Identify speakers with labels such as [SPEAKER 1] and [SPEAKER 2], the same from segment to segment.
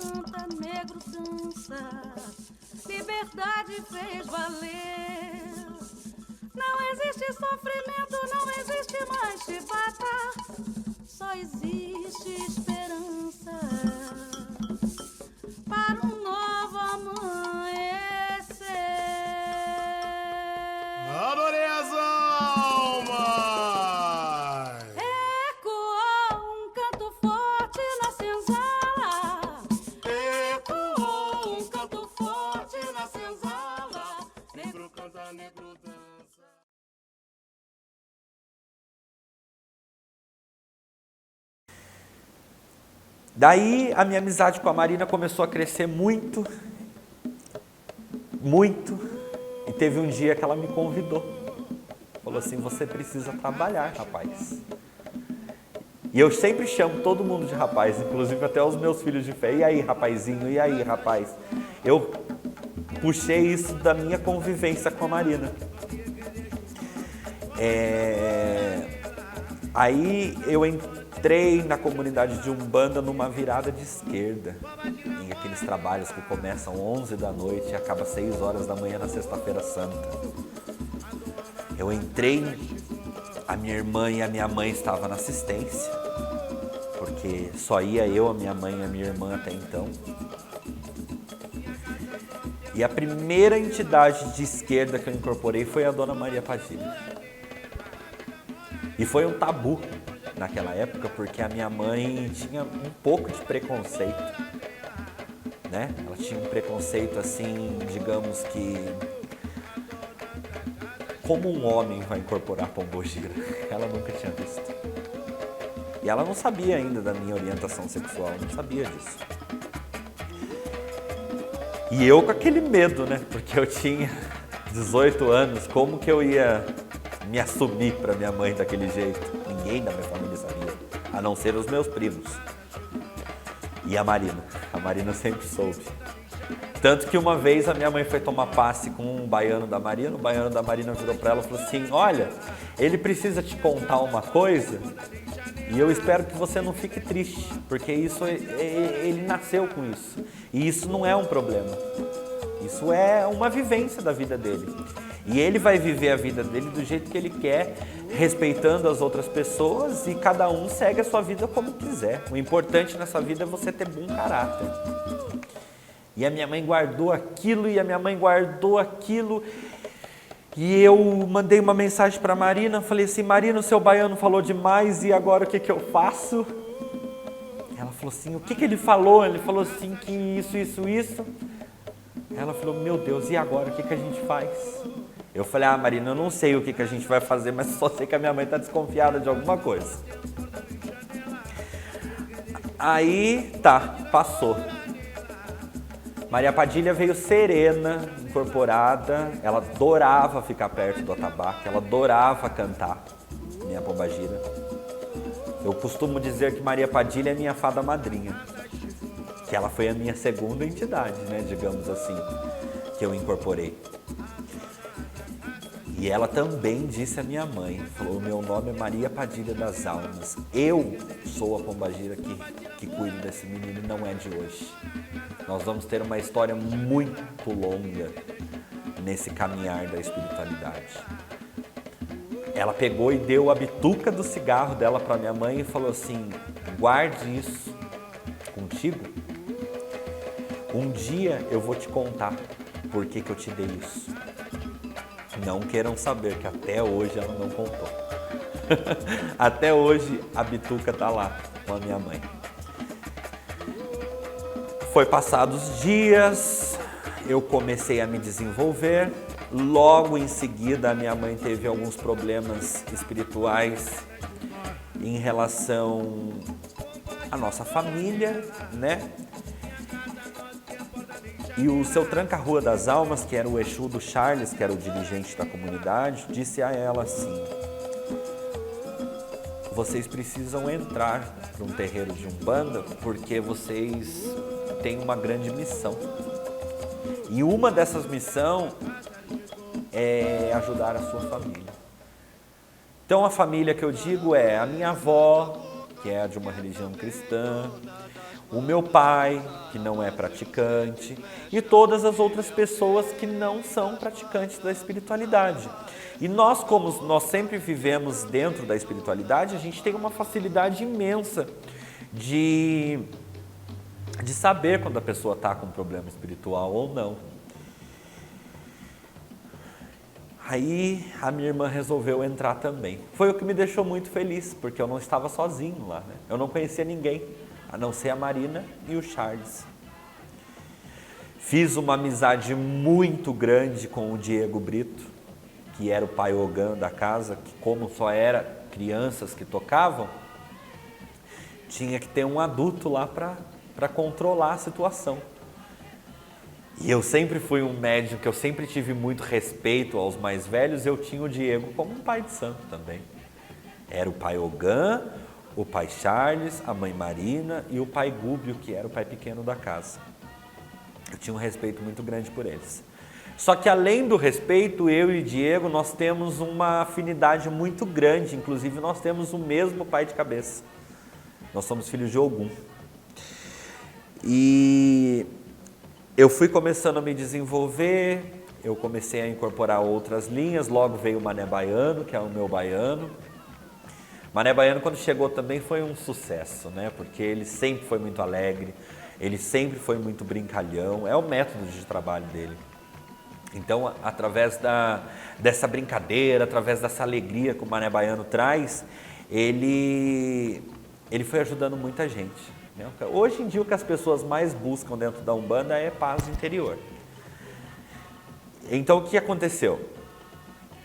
[SPEAKER 1] canta, negro dança, liberdade fez valer. Não existe sofrimento, não existe mais chibata, só existe esperança para um novo amanhecer.
[SPEAKER 2] Adorei as almas!
[SPEAKER 1] Ecoou um canto forte na senzala, ecoou um canto forte na senzala.
[SPEAKER 2] Negro canta, negro dança.
[SPEAKER 3] Daí a minha amizade com a Marina começou a crescer muito, muito, e teve um dia que ela me convidou. Falou assim, você precisa trabalhar, rapaz. E eu sempre chamo todo mundo de rapaz, inclusive até os meus filhos de fé. E aí, rapazinho? E aí, rapaz? Eu puxei isso da minha convivência com a Marina. Aí eu entrei na comunidade de Umbanda numa virada de esquerda, em aqueles trabalhos que começam 11 da noite e acabam 6 horas da manhã na sexta-feira santa. Eu entrei, a minha irmã e a minha mãe estavam na assistência, porque só ia eu, a minha mãe e a minha irmã até então. E a primeira entidade de esquerda que eu incorporei foi a Dona Maria Padilha. E foi um tabu naquela época, porque a minha mãe tinha um pouco de preconceito, né? Ela tinha um preconceito assim, digamos que... Como um homem vai incorporar pombogira? Ela nunca tinha visto. E ela não sabia ainda da minha orientação sexual, não sabia disso. E eu com aquele medo, né? Porque eu tinha 18 anos, como que eu ia me assumir para minha mãe daquele jeito? Ninguém da minha família sabia, a não ser os meus primos. E a Marina sempre soube. Tanto que uma vez a minha mãe foi tomar passe com um baiano da Marina, o baiano da Marina virou para ela e falou assim, olha, ele precisa te contar uma coisa e eu espero que você não fique triste, porque isso ele nasceu com isso. E isso não é um problema, isso é uma vivência da vida dele. E ele vai viver a vida dele do jeito que ele quer, respeitando as outras pessoas, e cada um segue a sua vida como quiser. O importante nessa vida é você ter bom caráter. E a minha mãe guardou aquilo, e eu mandei uma mensagem para a Marina, falei assim, Marina, o seu baiano falou demais, e agora o que eu faço? Ela falou assim, o que ele falou? Ele falou assim que isso. Ela falou, meu Deus, e agora o que a gente faz? Eu falei, Marina, eu não sei o que a gente vai fazer, mas só sei que a minha mãe está desconfiada de alguma coisa. Aí, passou. Maria Padilha veio serena, incorporada, ela adorava ficar perto do atabaque, ela adorava cantar, minha pombagira. Eu costumo dizer que Maria Padilha é minha fada madrinha, que ela foi a minha segunda entidade, né, digamos assim, que eu incorporei. E ela também disse à minha mãe, falou, meu nome é Maria Padilha das Almas, eu sou a pombagira que cuido desse menino e não é de hoje. Nós vamos ter uma história muito longa nesse caminhar da espiritualidade. Ela pegou e deu a bituca do cigarro dela para minha mãe e falou assim, guarde isso contigo. Um dia eu vou te contar por que eu te dei isso. Não queiram saber que até hoje ela não contou. Até hoje a bituca tá lá com a minha mãe. Foi passados os dias, eu comecei a me desenvolver. Logo em seguida a minha mãe teve alguns problemas espirituais em relação à nossa família, né? E o seu tranca-rua das almas, que era o Exu do Charles, que era o dirigente da comunidade, disse a ela assim, vocês precisam entrar para um terreiro de Umbanda porque vocês têm uma grande missão. E uma dessas missões é ajudar a sua família. Então a família que eu digo é a minha avó, que é de uma religião cristã, o meu pai, que não é praticante, e todas as outras pessoas que não são praticantes da espiritualidade. E nós, como nós sempre vivemos dentro da espiritualidade, a gente tem uma facilidade imensa de saber quando a pessoa está com um problema espiritual ou não. Aí a minha irmã resolveu entrar também. Foi o que me deixou muito feliz, porque eu não estava sozinho lá, né? Eu não conhecia ninguém, a não ser a Marina e o Charles. Fiz uma amizade muito grande com o Diego Brito, que era o pai Ogã da casa, que como só era crianças que tocavam, tinha que ter um adulto lá para controlar a situação. E eu sempre fui um médium que eu sempre tive muito respeito aos mais velhos, eu tinha o Diego como um pai de santo também. Era o pai Ogã, o pai Charles, a mãe Marina e o pai Gúbio, que era o pai pequeno da casa. Eu tinha um respeito muito grande por eles. Só que além do respeito, eu e o Diego, nós temos uma afinidade muito grande, inclusive nós temos o mesmo pai de cabeça. Nós somos filhos de Ogum. E eu fui começando a me desenvolver, eu comecei a incorporar outras linhas, logo veio o Mané Baiano, que é o meu baiano. Mané Baiano, quando chegou também, foi um sucesso, né? Porque ele sempre foi muito alegre, ele sempre foi muito brincalhão, é o método de trabalho dele. Então, através dessa brincadeira, através dessa alegria que o Mané Baiano traz, ele foi ajudando muita gente. Hoje em dia o que as pessoas mais buscam dentro da Umbanda é paz interior. Então o que aconteceu?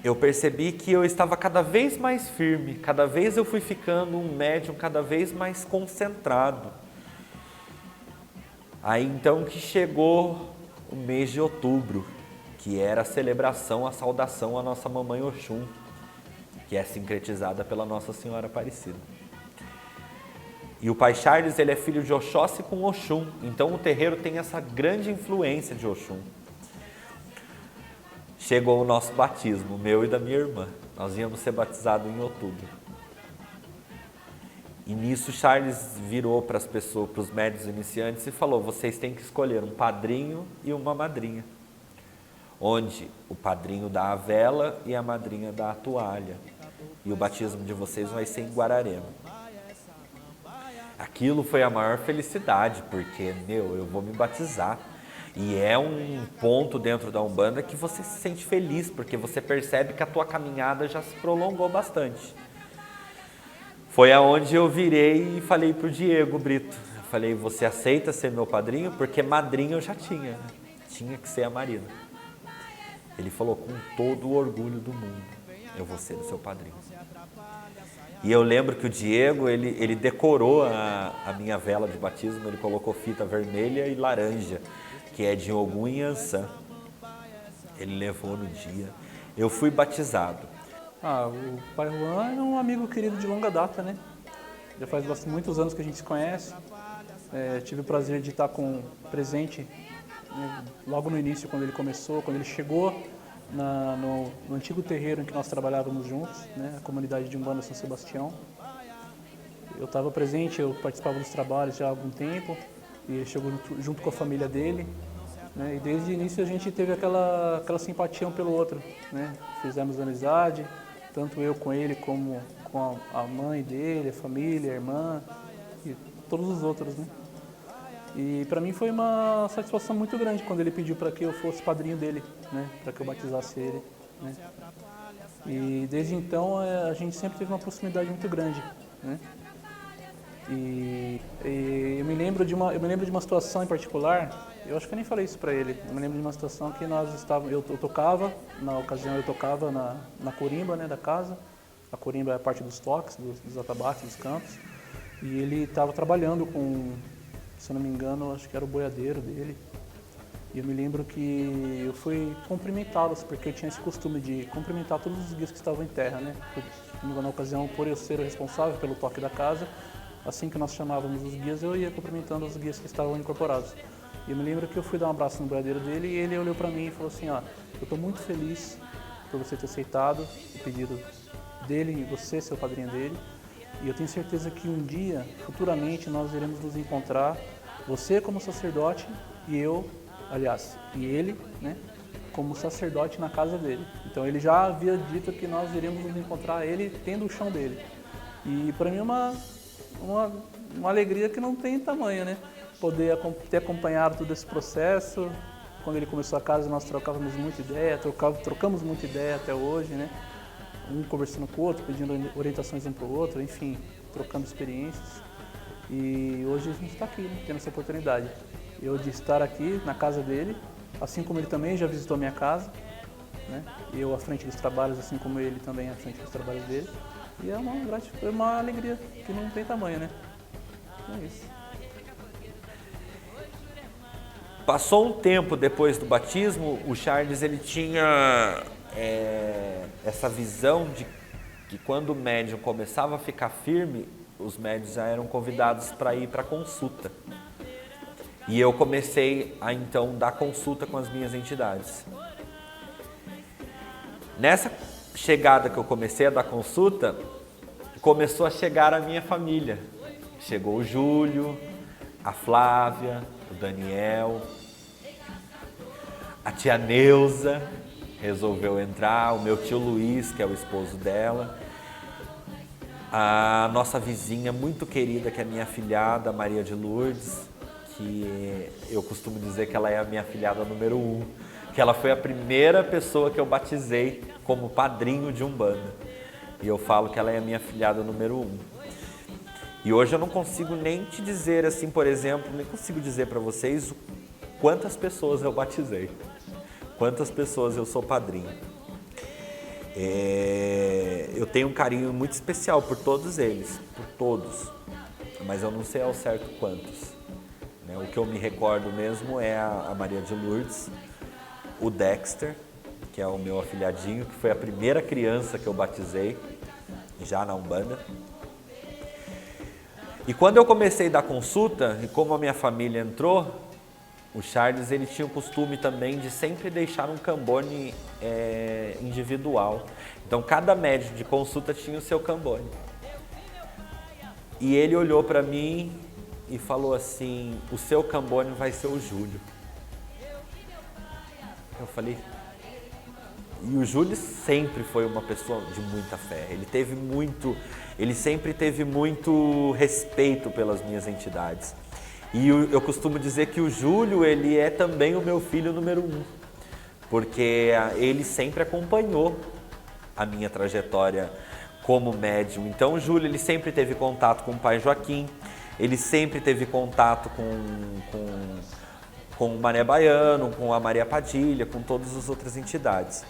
[SPEAKER 3] Eu percebi que eu estava cada vez mais firme, cada vez eu fui ficando um médium cada vez mais concentrado. Aí então que chegou o mês de outubro, que era a celebração, a saudação à nossa mamãe Oxum, que é sincretizada pela Nossa Senhora Aparecida. E o pai Charles, ele é filho de Oxóssi com Oxum, então o terreiro tem essa grande influência de Oxum. Chegou o nosso batismo, meu e da minha irmã. Nós íamos ser batizados em outubro. E nisso Charles virou para as pessoas, para os médiuns iniciantes e falou: vocês têm que escolher um padrinho e uma madrinha. Onde o padrinho dá a vela e a madrinha dá a toalha. E o batismo de vocês vai ser em Guararema. Aquilo foi a maior felicidade, porque, eu vou me batizar. E é um ponto dentro da Umbanda que você se sente feliz, porque você percebe que a tua caminhada já se prolongou bastante. Foi aonde eu virei e falei pro Diego Brito. Eu falei: você aceita ser meu padrinho? Porque madrinha eu já tinha, né? Tinha que ser a Marina. Ele falou: com todo o orgulho do mundo, eu vou ser o seu padrinho. E eu lembro que o Diego, ele decorou a minha vela de batismo, ele colocou fita vermelha e laranja, que é de Ogum e Ançã. Ele levou no dia. Eu fui batizado.
[SPEAKER 4] O pai Juan é um amigo querido de longa data, né? Já faz muitos anos que a gente se conhece. Tive o prazer de estar presente, né, logo no início, quando ele começou, quando ele chegou no antigo terreiro em que nós trabalhávamos juntos, né, a comunidade de Umbanda São Sebastião. Eu estava presente, eu participava dos trabalhos já há algum tempo, e ele chegou junto com a família dele, né, e desde o início a gente teve aquela simpatia um pelo outro, né, fizemos amizade, tanto eu com ele como com a mãe dele, a família, a irmã e todos os outros, né. E para mim foi uma satisfação muito grande quando ele pediu para que eu fosse padrinho dele, né, para que eu batizasse ele, né. E desde então a gente sempre teve uma proximidade muito grande, né. E eu me lembro de uma situação em particular. Eu acho que eu nem falei isso para ele. Eu me lembro de uma situação que eu tocava, na ocasião eu tocava na corimba, né, da casa. A corimba é a parte dos toques, dos atabaques, dos cantos. E ele estava trabalhando com, se eu não me engano, acho que era o boiadeiro dele. E eu me lembro que eu fui cumprimentá-los, porque eu tinha esse costume de cumprimentar todos os guias que estavam em terra, né? Na ocasião, por eu ser o responsável pelo toque da casa, assim que nós chamávamos os guias, eu ia cumprimentando os guias que estavam incorporados. E eu me lembro que eu fui dar um abraço no boiadeiro dele e ele olhou para mim e falou assim: eu estou muito feliz por você ter aceitado o pedido dele e você, seu padrinho dele. E eu tenho certeza que um dia, futuramente, nós iremos nos encontrar Você como sacerdote e e ele, né, como sacerdote na casa dele. Então ele já havia dito que nós iríamos nos encontrar ele tendo o chão dele. E para mim é uma alegria que não tem tamanho, né? Poder ter acompanhado todo esse processo. Quando ele começou a casa, nós trocávamos muita ideia, trocamos muita ideia até hoje, né? Um conversando com o outro, pedindo orientações um para o outro, enfim, trocando experiências. E hoje a gente está aqui, né, tendo essa oportunidade. Eu de estar aqui na casa dele, assim como ele também já visitou a minha casa, né? Eu à frente dos trabalhos, assim como ele também à frente dos trabalhos dele. E é uma alegria que não tem tamanho, né? É isso.
[SPEAKER 3] Passou um tempo depois do batismo, o Charles ele tinha essa visão de que quando o médium começava a ficar firme, os médiuns já eram convidados para ir para consulta. E eu comecei a então dar consulta com as minhas entidades. Nessa chegada que eu comecei a dar consulta, começou a chegar a minha família. Chegou o Júlio, a Flávia, o Daniel, a tia Neuza resolveu entrar, o meu tio Luiz, que é o esposo dela, a nossa vizinha muito querida, que é a minha afilhada, Maria de Lourdes, que eu costumo dizer que ela é a minha afilhada número 1, que ela foi a primeira pessoa que eu batizei como padrinho de Umbanda. E eu falo que ela é a minha afilhada número 1. E hoje eu não consigo nem te dizer assim, por exemplo, nem consigo dizer para vocês quantas pessoas eu batizei, quantas pessoas eu sou padrinho. Eu tenho um carinho muito especial por todos eles, por todos, mas eu não sei ao certo quantos. O que eu me recordo mesmo é a Maria de Lourdes, o Dexter, que é o meu afilhadinho, que foi a primeira criança que eu batizei, já na Umbanda. E quando eu comecei a dar consulta, e como a minha família entrou, o Charles ele tinha o costume também de sempre deixar um cambone individual. Então cada médium de consulta tinha o seu cambone. E ele olhou para mim e falou assim, o seu cambone vai ser o Júlio. Eu falei... E o Júlio sempre foi uma pessoa de muita fé. Ele sempre teve muito respeito pelas minhas entidades. E eu costumo dizer que o Júlio, ele é também o meu filho número 1. Porque ele sempre acompanhou a minha trajetória como médium. Então o Júlio, ele sempre teve contato com o pai Joaquim. Ele sempre teve contato com o Mané Baiano, com a Maria Padilha, com todas as outras entidades.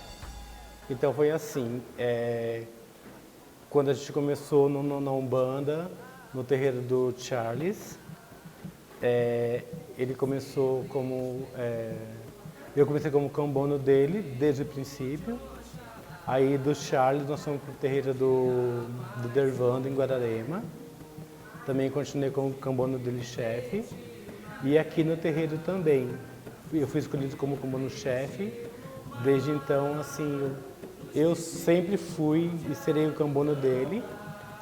[SPEAKER 5] Então foi assim, quando a gente começou na Umbanda, no terreiro do Charles, ele começou como... eu comecei como cambono dele, desde o princípio. Aí do Charles nós fomos para o terreiro do Dervando, em Guararema. Também continuei como cambono dele, chefe. E aqui no terreiro também. Eu fui escolhido como cambono-chefe. Desde então, assim, eu sempre fui e serei o cambono dele,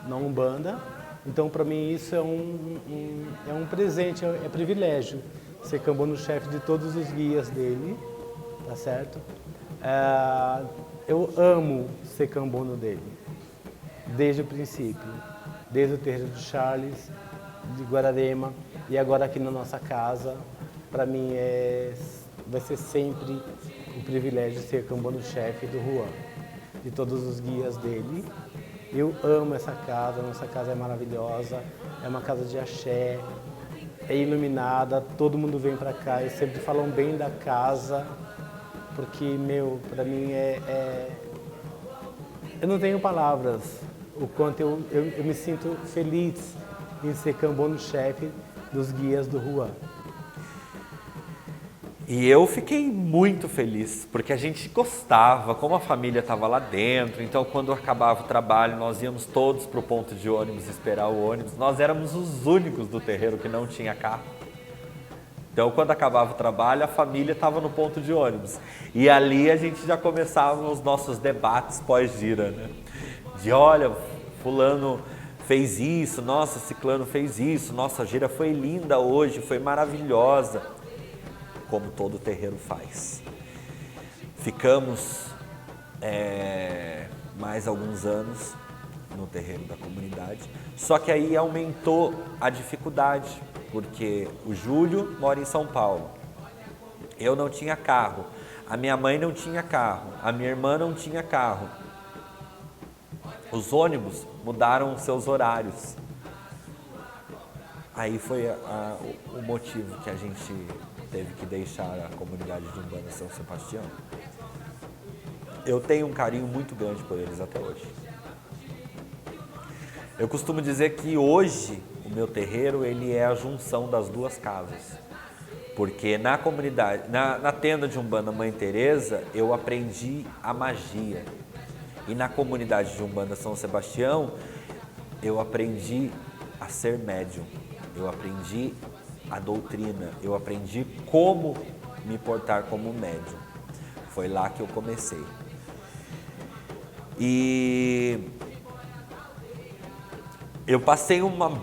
[SPEAKER 5] na Umbanda. Então, para mim, isso é um presente, é privilégio. Ser cambono-chefe de todos os guias dele, tá certo? Eu amo ser cambono dele, desde o princípio. Desde o terreiro do Charles, de Guararema, e agora aqui na nossa casa. Para mim, vai ser sempre o privilégio de ser cambono-chefe do Juan, de todos os guias dele. Eu amo essa casa, nossa casa é maravilhosa, é uma casa de axé, é iluminada, todo mundo vem para cá e sempre falam bem da casa, porque, para mim eu não tenho palavras, o quanto eu me sinto feliz em ser cambono-chefe dos guias do Juan.
[SPEAKER 3] E eu fiquei muito feliz, porque a gente gostava, como a família estava lá dentro, então quando acabava o trabalho nós íamos todos para o ponto de ônibus esperar o ônibus. Nós éramos os únicos do terreiro que não tinha carro. Então quando acabava o trabalho a família estava no ponto de ônibus. E ali a gente já começava os nossos debates pós-gira, né? De olha, fulano fez isso, nossa, ciclano fez isso, nossa, a gira foi linda hoje, foi maravilhosa, como todo terreiro faz. Ficamos mais alguns anos no terreiro da comunidade, só que aí aumentou a dificuldade, porque o Júlio mora em São Paulo, eu não tinha carro, a minha mãe não tinha carro, a minha irmã não tinha carro. Os ônibus mudaram seus horários. Aí foi o motivo que a gente teve que deixar a comunidade de Umbanda São Sebastião. Eu tenho um carinho muito grande por eles até hoje. Eu costumo dizer que hoje o meu terreiro ele é a junção das duas casas. Porque na comunidade, na tenda de Umbanda Mãe Teresa, eu aprendi a magia. E na comunidade de Umbanda São Sebastião, eu aprendi a ser médium, eu aprendi a doutrina, eu aprendi como me portar como médium. Foi lá que eu comecei. E eu passei uma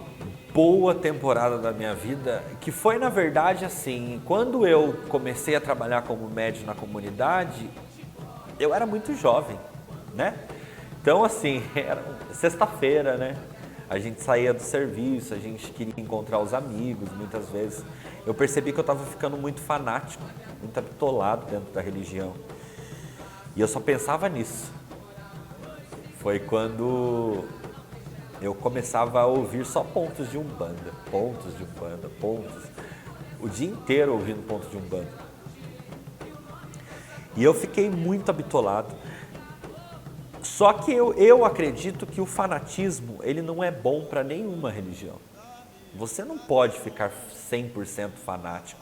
[SPEAKER 3] boa temporada da minha vida, que foi na verdade assim, quando eu comecei a trabalhar como médium na comunidade, eu era muito jovem, né? Então assim, era sexta-feira, né? A gente saía do serviço, a gente queria encontrar os amigos, muitas vezes. Eu percebi que eu estava ficando muito fanático, muito bitolado dentro da religião. E eu só pensava nisso. Foi quando eu começava a ouvir só pontos de Umbanda, pontos. O dia inteiro ouvindo pontos de Umbanda. E eu fiquei muito bitolado. Só que eu acredito que o fanatismo, ele não é bom para nenhuma religião. Você não pode ficar 100% fanático.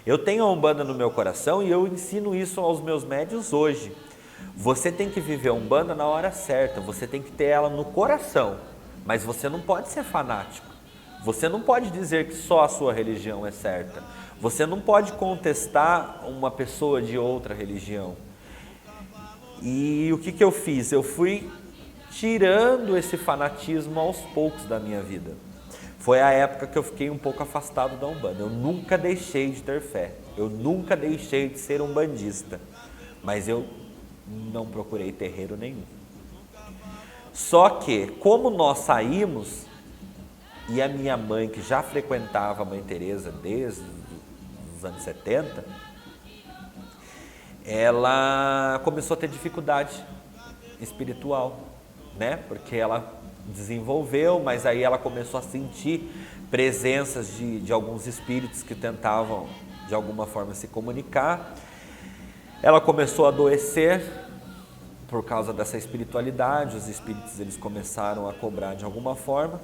[SPEAKER 3] Eu tenho a Umbanda no meu coração e eu ensino isso aos meus médios hoje. Você tem que viver a Umbanda na hora certa, você tem que ter ela no coração, mas você não pode ser fanático. Você não pode dizer que só a sua religião é certa. Você não pode contestar uma pessoa de outra religião. E o que eu fiz? Eu fui tirando esse fanatismo aos poucos da minha vida. Foi a época que eu fiquei um pouco afastado da Umbanda. Eu nunca deixei de ter fé. Eu nunca deixei de ser umbandista. Mas eu não procurei terreiro nenhum. Só que, como nós saímos, e a minha mãe, que já frequentava a Mãe Teresa desde os anos 70, ela começou a ter dificuldade espiritual, né? Porque ela desenvolveu, mas aí ela começou a sentir presenças de alguns espíritos que tentavam de alguma forma se comunicar. Ela começou a adoecer por causa dessa espiritualidade, os espíritos eles começaram a cobrar de alguma forma.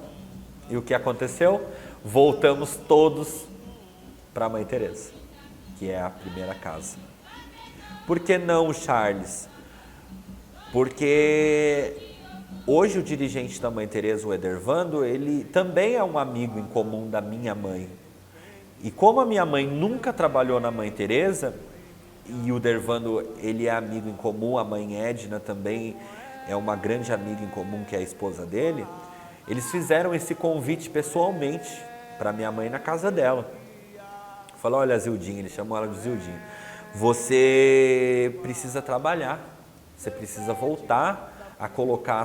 [SPEAKER 3] E o que aconteceu? Voltamos todos para a Mãe Teresa, que é a primeira casa. Por que não o Charles? Porque hoje o dirigente da Mãe Teresa, o Edervando, ele também é um amigo em comum da minha mãe. E como a minha mãe nunca trabalhou na Mãe Teresa, e o Edervando, ele é amigo em comum, a mãe Edna também é uma grande amiga em comum, que é a esposa dele, eles fizeram esse convite pessoalmente para minha mãe na casa dela. Falou, olha, Zildinha, ele chamou ela de Zildinha, você precisa trabalhar, você precisa voltar a colocar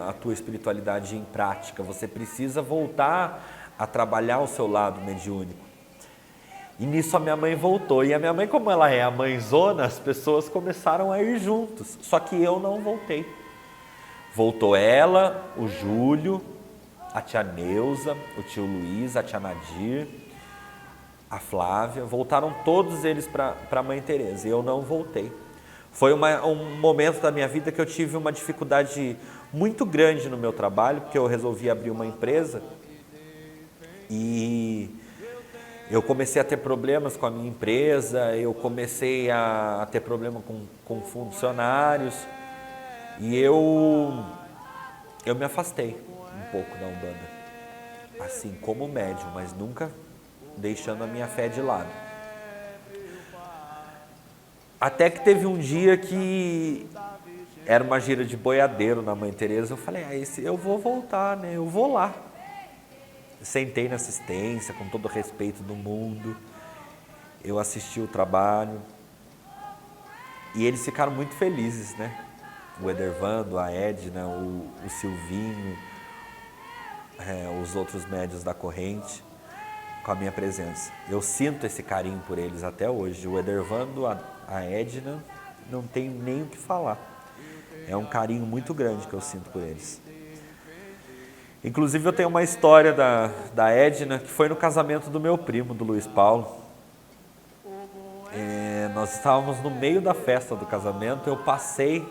[SPEAKER 3] a tua espiritualidade em prática, você precisa voltar a trabalhar o seu lado mediúnico. E nisso a minha mãe voltou, e a minha mãe, como ela é a mãezona, as pessoas começaram a ir juntos, só que eu não voltei. Voltou ela, o Júlio, a tia Neuza, o tio Luiz, a tia Nadir, a Flávia, voltaram todos eles para a Mãe Teresa, e eu não voltei. Foi um momento da minha vida que eu tive uma dificuldade muito grande no meu trabalho, porque eu resolvi abrir uma empresa, e eu comecei a ter problemas com a minha empresa, eu comecei a ter problema com funcionários, e eu me afastei um pouco da Umbanda, assim como médium, mas nunca deixando a minha fé de lado. Até que teve um dia que Era uma gira de boiadeiro na Mãe Teresa. Eu falei, eu vou voltar, né? Eu vou lá. Sentei na assistência, com todo o respeito do mundo. Eu assisti o trabalho. E eles ficaram muito felizes, né? O Edervando, a Edna, o Silvinho, os outros médios da corrente, com a minha presença. Eu sinto esse carinho por eles até hoje. O Edervando, a Edna, não tenho nem o que falar. É um carinho muito grande que eu sinto por eles. Inclusive eu tenho uma história da Edna, que foi no casamento do meu primo, do Luiz Paulo. Nós estávamos no meio da festa do casamento, eu passei,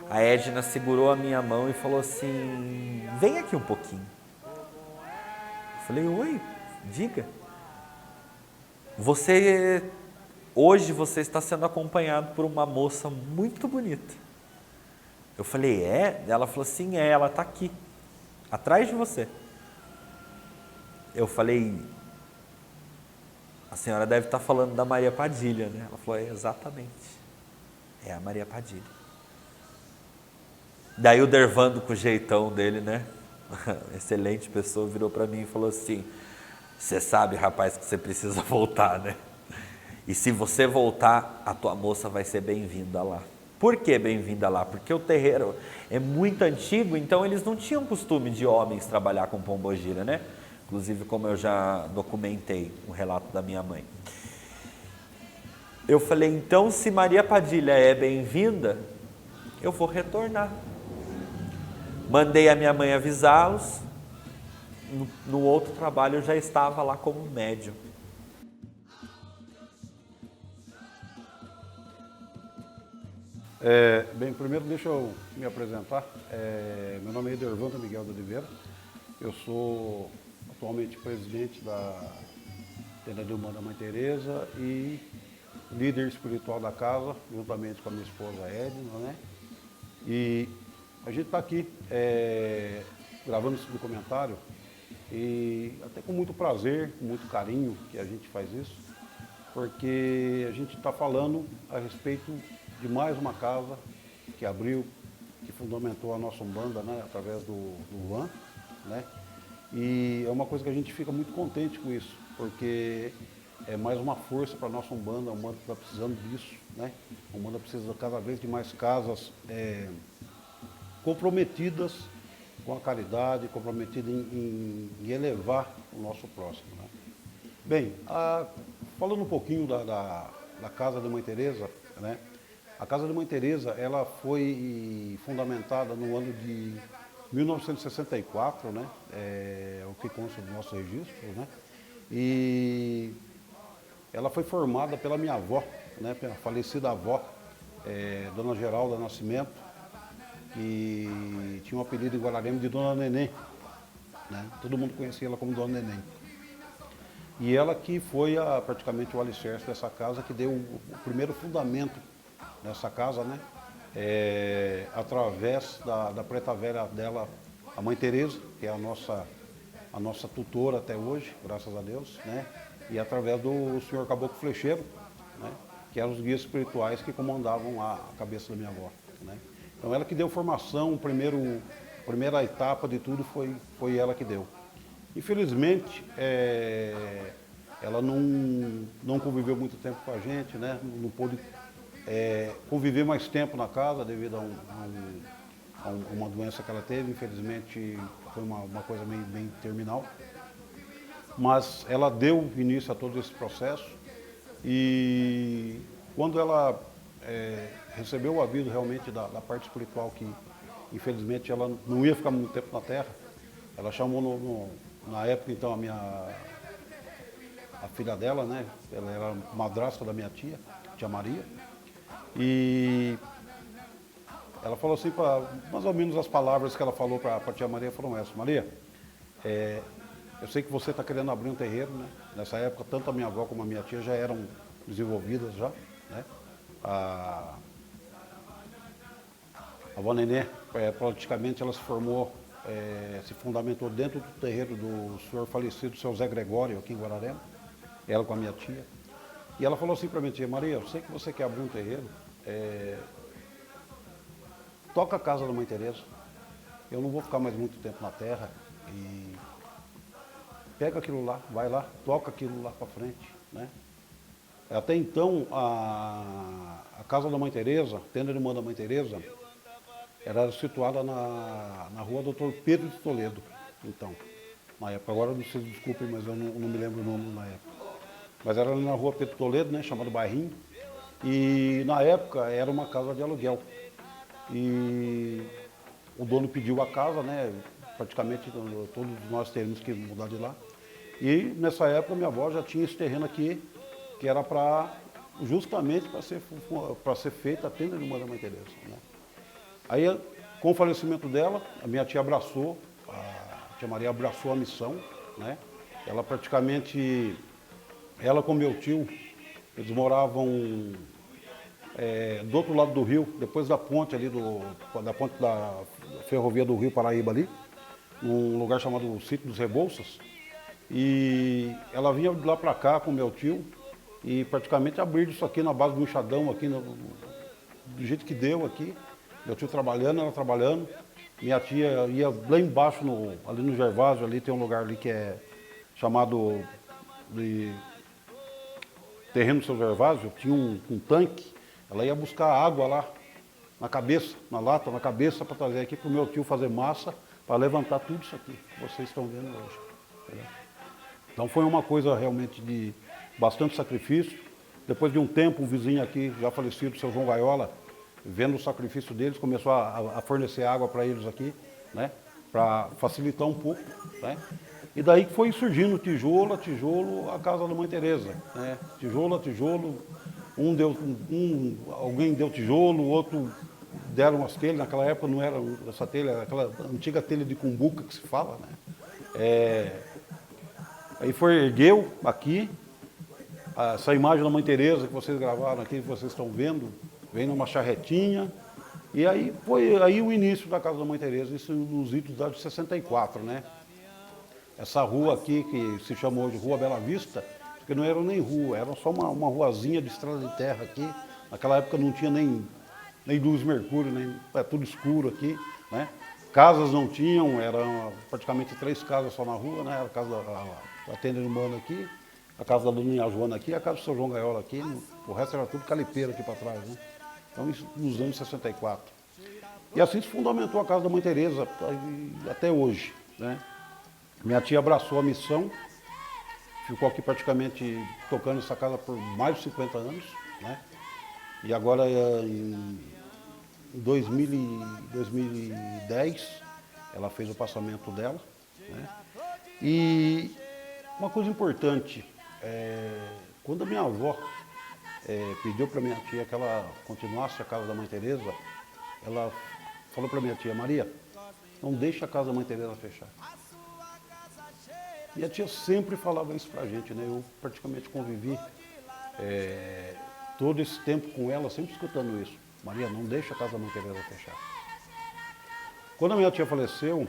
[SPEAKER 3] a Edna segurou a minha mão e falou assim, vem aqui um pouquinho. Eu falei, oi, diga. Hoje você está sendo acompanhado por uma moça muito bonita. Eu falei, é? Ela falou, sim, ela está aqui, atrás de você. Eu falei, a senhora deve estar falando da Maria Padilha, né? Ela falou, exatamente, é a Maria Padilha. Daí o Dervando, com o jeitão dele, né? Excelente pessoa, virou para mim e falou assim, você sabe, rapaz, que você precisa voltar, né? E se você voltar, a tua moça vai ser bem-vinda lá. Por que bem-vinda lá? Porque o terreiro é muito antigo, então eles não tinham costume de homens trabalhar com pombogira, né? Inclusive, como eu já documentei um relato da minha mãe. Eu falei, então, se Maria Padilha é bem-vinda, eu vou retornar. Mandei a minha mãe avisá-los. No outro trabalho, eu já estava lá como médium.
[SPEAKER 6] Bem, primeiro deixa eu me apresentar. Meu nome é Edervando Miguel de Oliveira. Eu sou atualmente presidente da Tenda de Umbanda Mãe Teresa e líder espiritual da casa, juntamente com a minha esposa Edna, né? E a gente está aqui gravando esse documentário e até com muito prazer, com muito carinho que a gente faz isso, porque a gente está falando a respeito de mais uma casa que abriu, que fundamentou a nossa Umbanda, né, através do Luan, né? E é uma coisa que a gente fica muito contente com isso, porque é mais uma força para a nossa Umbanda. A Umbanda está precisando disso, né? A Umbanda precisa cada vez de mais casas comprometidas com a caridade, comprometidas em elevar o nosso próximo, né? Bem, falando um pouquinho da Casa de Mãe Teresa, né? A Casa de Mãe Teresa, ela foi fundamentada no ano de 1964, né? É o que consta do nosso registro, né? E ela foi formada pela minha avó, né? Pela falecida avó, Dona Geralda Nascimento, que tinha um apelido em Guararema de Dona Neném, né? Todo mundo conhecia ela como Dona Neném. E ela que foi praticamente o alicerce dessa casa, que deu o primeiro fundamento nessa casa, né? Através da preta velha dela, a Mãe Teresa, que é a nossa tutora até hoje, graças a Deus, né? E através do senhor Caboclo Flecheiro, né? Que eram os guias espirituais que comandavam a cabeça da minha avó, né? Então ela que deu formação, primeira etapa de tudo foi ela que deu. Infelizmente, ela não conviveu muito tempo com a gente, né? Não pôde conviver mais tempo na casa devido a uma doença que ela teve. Infelizmente foi uma coisa bem terminal, mas ela deu início a todo esse processo. E quando ela recebeu o aviso realmente da parte espiritual que infelizmente ela não ia ficar muito tempo na Terra, ela chamou na época então a filha dela, né? Ela era madrasta da minha tia Maria. E ela falou assim, mais ou menos as palavras que ela falou para a tia Maria foram essas: Maria, eu sei que você está querendo abrir um terreiro, né? Nessa época, tanto a minha avó como a minha tia já eram desenvolvidas já, né? A avó Nenê, praticamente ela se formou, se fundamentou dentro do terreiro do senhor falecido, seu Zé Gregório, aqui em Guararema, ela com a minha tia. E ela falou assim para mim, tia Maria, eu sei que você quer abrir um terreiro, toca a casa da Mãe Teresa. Eu não vou ficar mais muito tempo na terra e pega aquilo lá, vai lá, toca aquilo lá para frente, né? Até então, a casa da Mãe Teresa, a tenda de irmã da Mãe Teresa, era situada na rua Doutor Pedro de Toledo, então, na época. Agora, vocês desculpem, mas eu não me lembro o nome na época. Mas era na rua Pedro de Toledo, né, chamado Bairrinho, e na época era uma casa de aluguel. E o dono pediu a casa, né, praticamente todos nós teríamos que mudar de lá. E nessa época minha avó já tinha esse terreno aqui, que era justamente para ser feita a tenda de irmã da Mãe Teresa, né? Aí, com o falecimento dela, a minha tia abraçou, a tia Maria abraçou a missão, né? Ela praticamente, ela com meu tio, eles moravam do outro lado do rio, depois da ponte ali, da ponte da ferrovia do Rio Paraíba ali, num lugar chamado Sítio dos Rebouças. E ela vinha de lá para cá com meu tio e praticamente abriram isso aqui na base do enxadão, aqui do jeito que deu aqui. Meu tio trabalhando, ela trabalhando. Minha tia ia lá embaixo, ali no Gervásio, ali tem um lugar ali que é chamado de Terreno do Seu Gervásio, tinha um tanque. Ela ia buscar água lá, na cabeça, na lata, na cabeça, para trazer aqui para o meu tio fazer massa, para levantar tudo isso aqui, que vocês estão vendo hoje. Entendeu? Então foi uma coisa realmente de bastante sacrifício. Depois de um tempo, um vizinho aqui, já falecido, o seu João Gaiola, vendo o sacrifício deles, começou a fornecer água para eles aqui, né, para facilitar um pouco, né. E daí que foi surgindo tijolo a tijolo a casa da Mãe Teresa, né, tijolo a tijolo, alguém deu tijolo, o outro deram as telhas. Naquela época não era essa telha, era aquela antiga telha de cumbuca que se fala, né. Aí ergueu aqui, essa imagem da Mãe Teresa que vocês gravaram aqui, que vocês estão vendo, vem numa charretinha, e aí foi aí o início da casa da Mãe Teresa, isso nos idos de 64, né? Essa rua aqui, que se chamou de Rua Bela Vista, porque não era nem rua, era só uma ruazinha de estrada de terra aqui. Naquela época não tinha nem luz mercúrio, tudo escuro aqui, né? Casas não tinham, eram praticamente 3 casas só na rua, né? Era a casa da tenda humana aqui, a casa da dona Joana aqui, a casa do seu João Gaiola aqui, o resto era tudo calipeiro aqui para trás, né? Então isso nos anos 64. E assim se fundamentou a casa da Mãe Teresa até hoje, né? Minha tia abraçou a missão, ficou aqui praticamente tocando essa casa por mais de 50 anos, né? E agora em 2010 ela fez o passamento dela, né? E uma coisa importante, quando a minha avó pediu para minha tia que ela continuasse a casa da Mãe Teresa, ela falou para minha tia: Maria, não deixa a casa da Mãe Teresa fechar. Minha tia sempre falava isso para a gente, né? Eu praticamente convivi todo esse tempo com ela, sempre escutando isso. Maria, não deixa a casa da Mãe Teresa fechar. Quando a minha tia faleceu,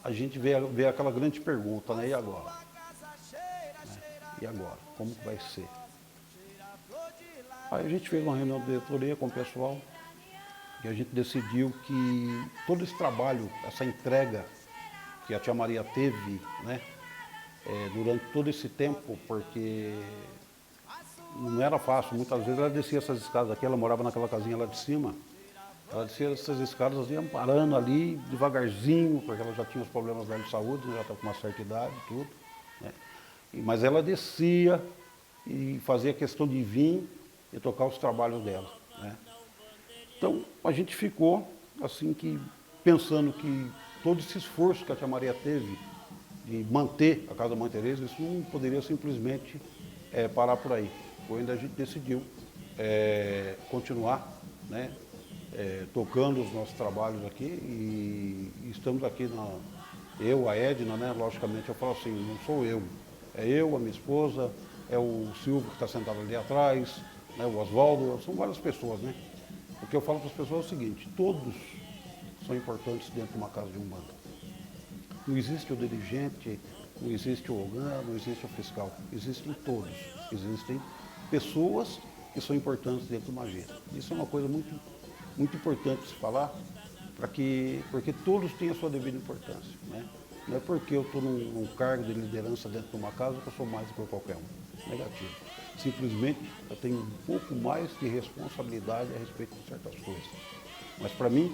[SPEAKER 6] a gente vê aquela grande pergunta, né? E agora? Né? E agora? Como que vai ser? Aí a gente fez uma reunião de diretoria com o pessoal e a gente decidiu que todo esse trabalho, essa entrega que a tia Maria teve, né? Durante todo esse tempo, porque não era fácil. Muitas vezes ela descia essas escadas aqui, ela morava naquela casinha lá de cima. Ela descia essas escadas, ia parando ali devagarzinho, porque ela já tinha os problemas dela de saúde, já estava com uma certa idade e tudo, né? Mas ela descia e fazia questão de vir e tocar os trabalhos dela, né? Então a gente ficou assim que pensando que todo esse esforço que a tia Maria teve de manter a casa da Mãe Teresa, isso não poderia simplesmente parar por aí. Foi onde a gente decidiu continuar, né? Tocando os nossos trabalhos aqui e estamos aqui, eu, a Edna, né? Logicamente eu falo assim, não sou eu, é eu, a minha esposa, é o Silvio que está sentado ali atrás, né? O Oswaldo, são várias pessoas, né? O que eu falo para as pessoas é o seguinte: todos são importantes dentro de uma casa de umbanda. Não existe o dirigente, não existe o ogã, não existe o fiscal, existem todos. Existem pessoas que são importantes dentro de uma agência. Isso é uma coisa muito, muito importante de se falar, porque todos têm a sua devida importância. Né? Não é porque eu estou num cargo de liderança dentro de uma casa que eu sou mais do que qualquer um. Negativo. Simplesmente eu tenho um pouco mais de responsabilidade a respeito de certas coisas. Mas para mim,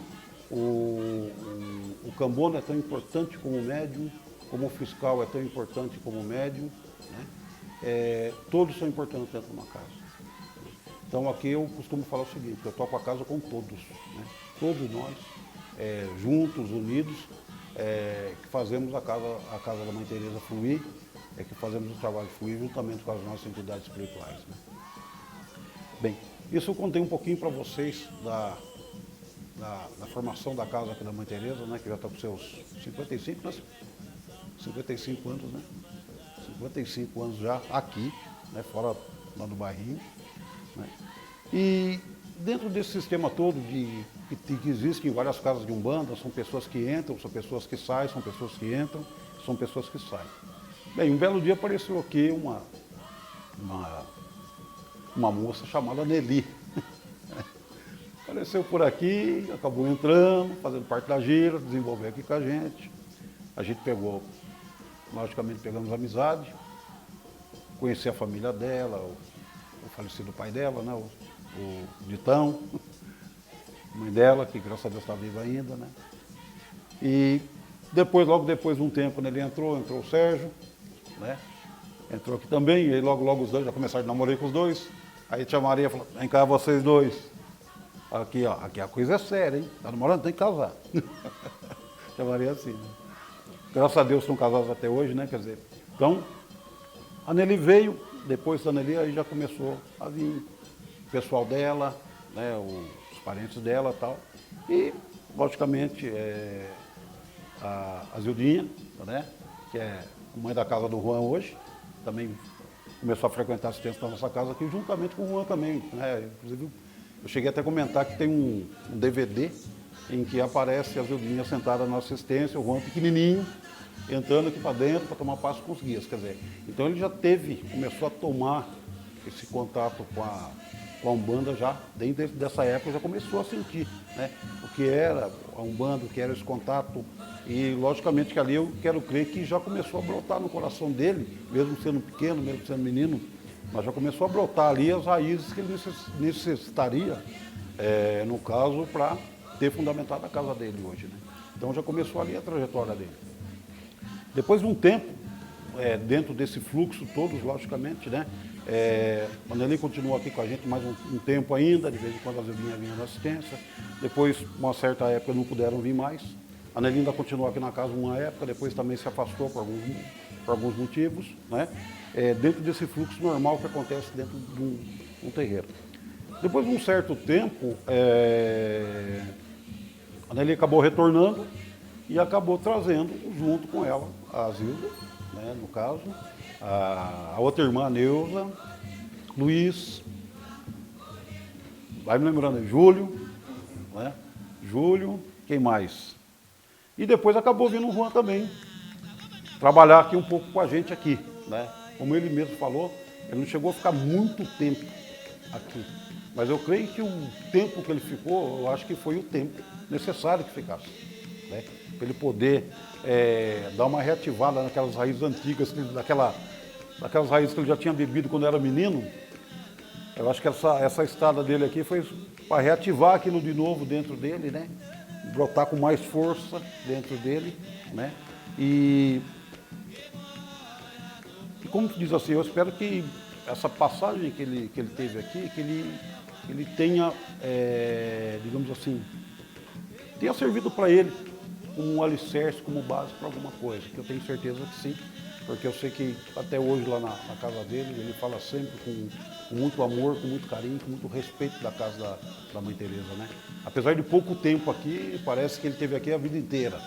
[SPEAKER 6] o Cambona é tão importante como médium, como o fiscal é tão importante como médium. Né? Todos são importantes dentro de uma casa. Então aqui eu costumo falar o seguinte, eu toco a casa com todos. Né? Todos nós, juntos, unidos, que fazemos a casa da Mãe Teresa fluir, que fazemos o trabalho fluir juntamente com as nossas entidades espirituais. Né? Bem, isso eu contei um pouquinho para vocês da formação da casa aqui da Mãe Teresa, né, que já está com seus 55, né? 55 anos, né? 55 anos já aqui, né, fora lá do bairrinho. Né? E dentro desse sistema todo que existe em várias casas de Umbanda, são pessoas que entram, são pessoas que saem, são pessoas que entram, são pessoas que saem. Bem, um belo dia apareceu aqui uma moça chamada Nelly. Apareceu por aqui, acabou entrando, fazendo parte da gira, desenvolveu aqui com a gente. A gente pegou, logicamente pegamos amizade, conheci a família dela, o falecido pai dela, né, o Ditão, mãe dela, que graças a Deus está viva ainda, né? E depois, logo depois de um tempo, né, ele entrou o Sérgio, né? Entrou aqui também, e aí logo os dois já começaram a namorar com os dois. Aí a tia Maria falou, vem cá vocês dois. Aqui, ó, aqui a coisa é séria, hein? Tá namorando, tem que casar. Tia Maria é assim, né? Graças a Deus estão casados até hoje, né? Quer dizer, então, a Nelly veio, depois da Nelly aí já começou a vir o pessoal dela, né? Os parentes dela e tal. E, logicamente, a Zildinha, né? Que é a mãe da casa do Juan hoje, também começou a frequentar a assistência da nossa casa aqui, juntamente com o Juan também. Né? Inclusive, eu cheguei até a comentar que tem um DVD em que aparece a Zildinha sentada na assistência, o Juan pequenininho, entrando aqui para dentro para tomar passo com os guias. Quer dizer, então ele já começou a tomar esse contato com a Umbanda já, desde dessa época já começou a sentir, né? O que era a Umbanda, o que era esse contato. E logicamente que ali eu quero crer que já começou a brotar no coração dele, mesmo sendo pequeno, mesmo sendo menino, mas já começou a brotar ali as raízes que ele necessitaria, no caso, para ter fundamentado a casa dele hoje. Né? Então já começou ali a trajetória dele. Depois de um tempo, dentro desse fluxo todo, logicamente, né? A Nelly continuou aqui com a gente mais um tempo ainda, de vez em quando a Zildinha vinha na assistência. Depois, uma certa época, não puderam vir mais. A Nelly ainda continuou aqui na casa uma época, depois também se afastou por alguns motivos, né? Dentro desse fluxo normal que acontece dentro de um terreiro. Depois de um certo tempo, a Nelly acabou retornando e acabou trazendo junto com ela a Zilda, né, no caso, a outra irmã, a Neuza, Luiz, vai me lembrando, Júlio, né? Júlio, quem mais? E depois acabou vindo o Juan também, trabalhar aqui um pouco com a gente aqui, né? Como ele mesmo falou, ele não chegou a ficar muito tempo aqui. Mas eu creio que o tempo que ele ficou, eu acho que foi o tempo necessário que ficasse. Né? Para ele poder dar uma reativada naquelas raízes antigas, daquelas raízes que ele já tinha bebido quando era menino. Eu acho que essa estada dele aqui foi para reativar aquilo de novo dentro dele, né? Brotar com mais força dentro dele, né? E como diz assim, eu espero que essa passagem que ele teve aqui, que ele tenha, digamos assim, tenha servido para ele como um alicerce, como base para alguma coisa, que eu tenho certeza que sim, porque eu sei que até hoje lá na casa dele, ele fala sempre com muito amor, com muito carinho, com muito respeito da casa da Mãe Teresa, né? Apesar de pouco tempo aqui, parece que ele esteve aqui a vida inteira,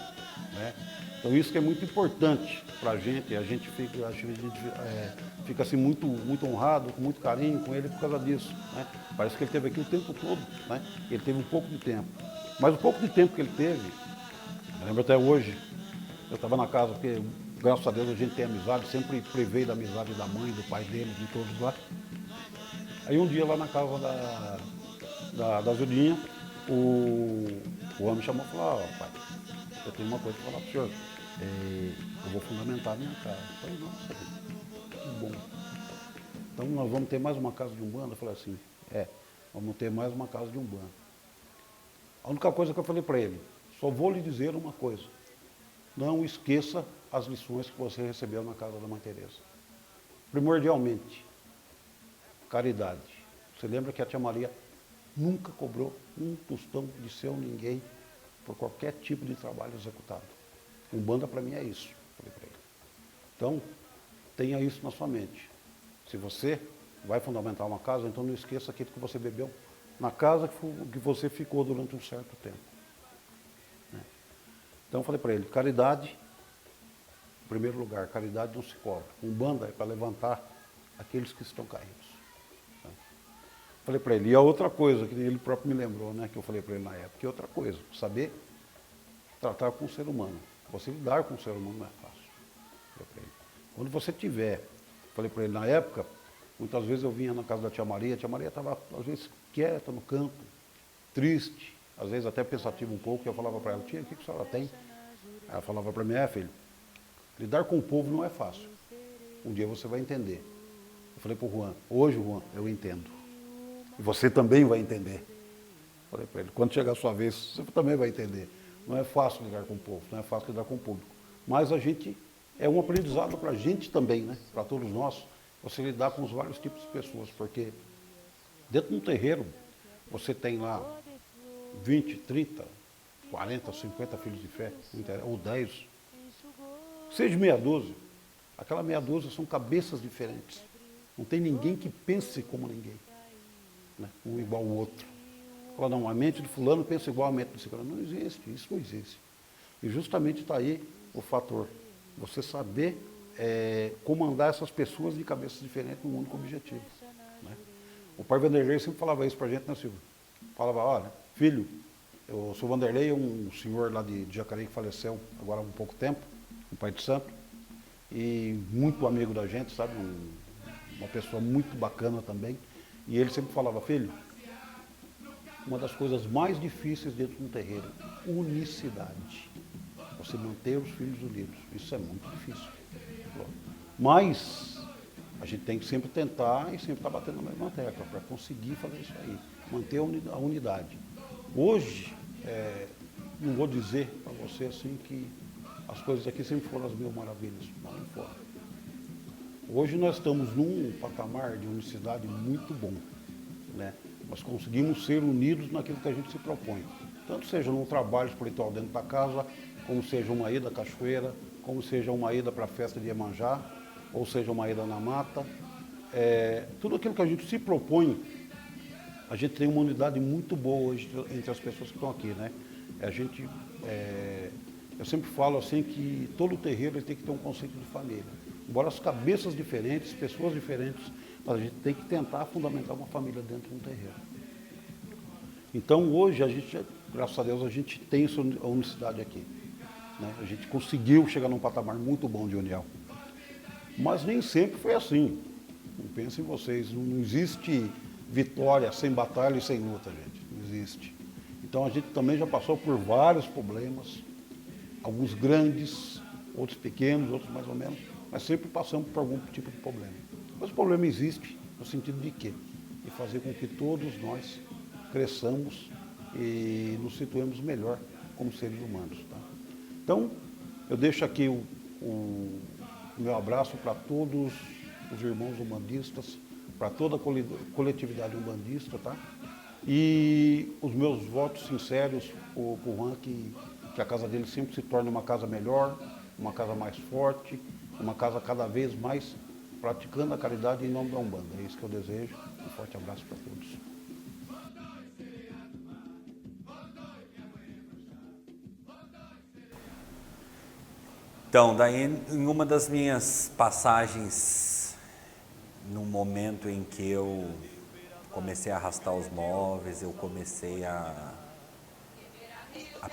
[SPEAKER 6] né? Então isso que é muito importante para a gente fica assim muito honrado, com muito carinho com ele por causa disso, né? Parece que ele esteve aqui o tempo todo, né? Ele teve um pouco de tempo, mas o pouco de tempo que ele teve, eu lembro até hoje, eu estava na casa, porque graças a Deus a gente tem amizade, sempre privei da amizade da mãe, do pai dele, de todos lá. Aí um dia lá na casa da Julinha, o homem chamou e falou, pai, eu tenho uma coisa para falar para o senhor. Eu vou fundamentar a minha casa. Eu falei, nossa, que bom. Então nós vamos ter mais uma casa de Umbanda? Eu falei assim, vamos ter mais uma casa de Umbanda. A única coisa que eu falei para ele, só vou lhe dizer uma coisa, não esqueça as lições que você recebeu na casa da Mãe Teresa. Primordialmente, caridade. Você lembra que a tia Maria nunca cobrou um tostão de seu ninguém por qualquer tipo de trabalho executado. Umbanda para mim é isso, falei para ele. Então, tenha isso na sua mente. Se você vai fundamentar uma casa, então não esqueça aquilo que você bebeu na casa que você ficou durante um certo tempo. Então eu falei para ele, caridade, em primeiro lugar, caridade não se cobra. Umbanda é para levantar aqueles que estão caídos. Falei para ele, e a outra coisa, que ele próprio me lembrou, né, que eu falei para ele na época, que é outra coisa, saber tratar com o ser humano. Você lidar com o ser humano não é fácil. Falei para ele. Quando você tiver, falei para ele na época, muitas vezes eu vinha na casa da tia Maria estava às vezes quieta no campo, triste, às vezes até pensativa um pouco, e eu falava para ela, tia, o que a senhora tem? Ela falava para mim, filho, lidar com o povo não é fácil. Um dia você vai entender. Eu falei para o Juan, hoje, Juan, eu entendo. E você também vai entender. Falei para ele, quando chegar a sua vez, você também vai entender. Não é fácil lidar com o povo, não é fácil lidar com o público. Mas a gente, é um aprendizado para a gente também, né? Para todos nós, você lidar com os vários tipos de pessoas, porque dentro de um terreiro, você tem lá 20, 30, 40, 50 filhos de fé, ou 10, seja meia dúzia, aquela meia dúzia são cabeças diferentes. Não tem ninguém que pense como ninguém, né? Um igual ao outro. Fala, não, a mente de fulano pensa igual a mente do ciclano. Não existe, isso não existe. E justamente está aí o fator, você saber comandar essas pessoas de cabeças diferentes num único objetivo. Né? O pai Vanderlei sempre falava isso para a gente, né, Silvio? Falava, olha, filho, o seu Vanderlei é um senhor lá de Jacareí que faleceu agora há um pouco tempo, um pai de santo, e muito amigo da gente, sabe? Uma pessoa muito bacana também. E ele sempre falava, filho, uma das coisas mais difíceis dentro de um terreiro, unicidade. Você manter os filhos unidos, isso é muito difícil. Mas a gente tem que sempre tentar e sempre estar batendo na mesma tecla para conseguir fazer isso aí, manter a unidade. Hoje, não vou dizer para você assim que as coisas aqui sempre foram as mil maravilhas, não foram. Hoje nós estamos num patamar de unicidade muito bom, né? Nós conseguimos ser unidos naquilo que a gente se propõe. Tanto seja num trabalho espiritual dentro da casa, como seja uma ida à cachoeira, como seja uma ida para a festa de Iemanjá, ou seja uma ida na mata. Tudo aquilo que a gente se propõe, a gente tem uma unidade muito boa hoje entre as pessoas que estão aqui, né? Eu sempre falo assim que todo terreiro tem que ter um conceito de família. Embora as cabeças diferentes, pessoas diferentes, mas a gente tem que tentar fundamentar uma família dentro de um terreiro. Então hoje, graças a Deus, a gente tem essa unicidade aqui. Né? A gente conseguiu chegar num patamar muito bom de união. Mas nem sempre foi assim. Não pensem em vocês, não existe vitória sem batalha e sem luta, gente. Não existe. Então a gente também já passou por vários problemas, alguns grandes, outros pequenos, outros mais ou menos, mas sempre passamos por algum tipo de problema. Mas o problema existe no sentido de quê? De fazer com que todos nós cresçamos e nos situemos melhor como seres humanos. Tá? Então, eu deixo aqui o meu abraço para todos os irmãos umbandistas, para toda a coletividade umbandista, tá? E os meus votos sinceros para o Juan, que a casa dele sempre se torne uma casa melhor, uma casa mais forte, uma casa cada vez mais praticando a caridade em nome da Umbanda. É isso que eu desejo. Um forte abraço para todos.
[SPEAKER 3] Então, daí em uma das minhas passagens, num momento em que eu comecei a arrastar os móveis, eu comecei a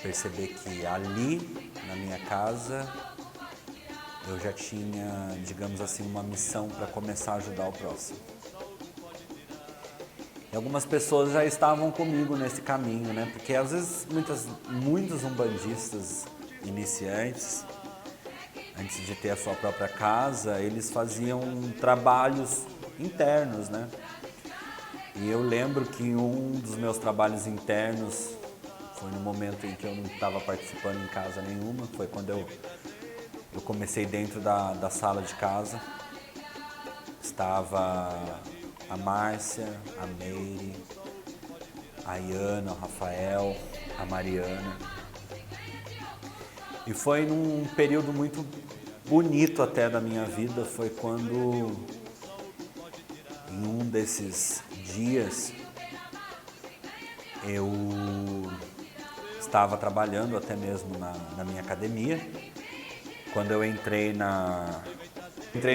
[SPEAKER 3] perceber que ali, na minha casa, eu já tinha, digamos assim, uma missão para começar a ajudar o próximo. E algumas pessoas já estavam comigo nesse caminho, né? Porque às vezes muitos umbandistas iniciantes, antes de ter a sua própria casa, eles faziam trabalhos internos, né? E eu lembro que um dos meus trabalhos internos foi no momento em que eu não estava participando em casa nenhuma, foi quando eu comecei dentro da sala de casa. Estava a Márcia, a Meire, a Iana, o Rafael, a Mariana. E foi num período muito bonito até da minha vida, foi quando, em um desses dias, eu estava trabalhando até mesmo na minha academia, quando eu entrei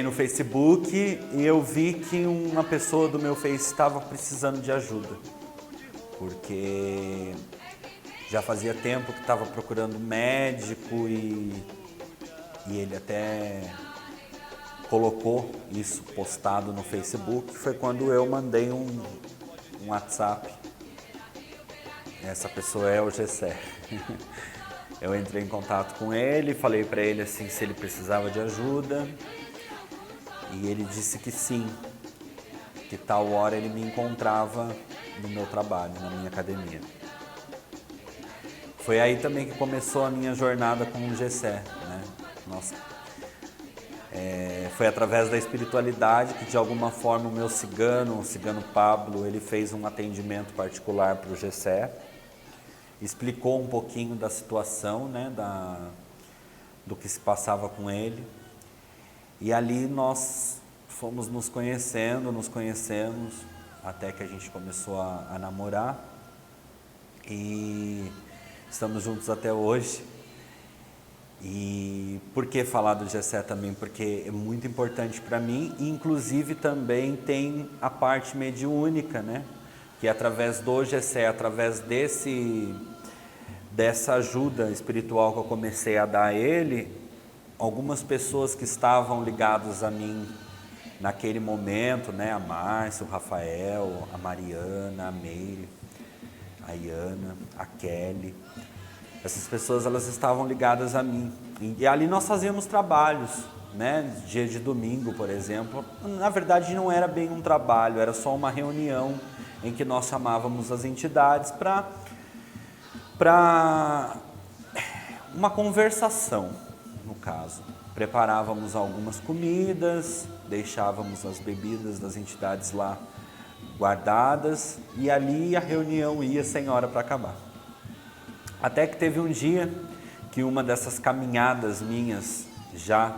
[SPEAKER 3] no Facebook e eu vi que uma pessoa do meu Face estava precisando de ajuda, porque já fazia tempo que estava procurando médico e ele até colocou isso postado no Facebook. Foi quando eu mandei um WhatsApp. Essa pessoa é o Gessé. Eu entrei em contato com ele, falei para ele assim se ele precisava de ajuda. E ele disse que sim, que tal hora ele me encontrava no meu trabalho, na minha academia. Foi aí também que começou a minha jornada com o Gessé, né? Nossa, foi através da espiritualidade que de alguma forma o cigano Pablo, ele fez um atendimento particular para o Gessé, explicou um pouquinho da situação, né? Do que se passava com ele. E ali nós fomos nos conhecemos, até que a gente começou a namorar. E estamos juntos até hoje. E por que falar do Gessé também? Porque é muito importante para mim, e inclusive também tem a parte mediúnica, né? Que através do Gessé, através dessa ajuda espiritual que eu comecei a dar a ele, algumas pessoas que estavam ligadas a mim naquele momento, né? A Márcia, o Rafael, a Mariana, a Meire, a Iana, a Kelly. Essas pessoas, elas estavam ligadas a mim. E ali nós fazíamos trabalhos, né? Dia de domingo, por exemplo. Na verdade, não era bem um trabalho, era só uma reunião em que nós chamávamos as entidades para uma conversação, no caso. Preparávamos algumas comidas, deixávamos as bebidas das entidades lá guardadas e ali a reunião ia sem hora para acabar. Até que teve um dia que uma dessas caminhadas minhas, já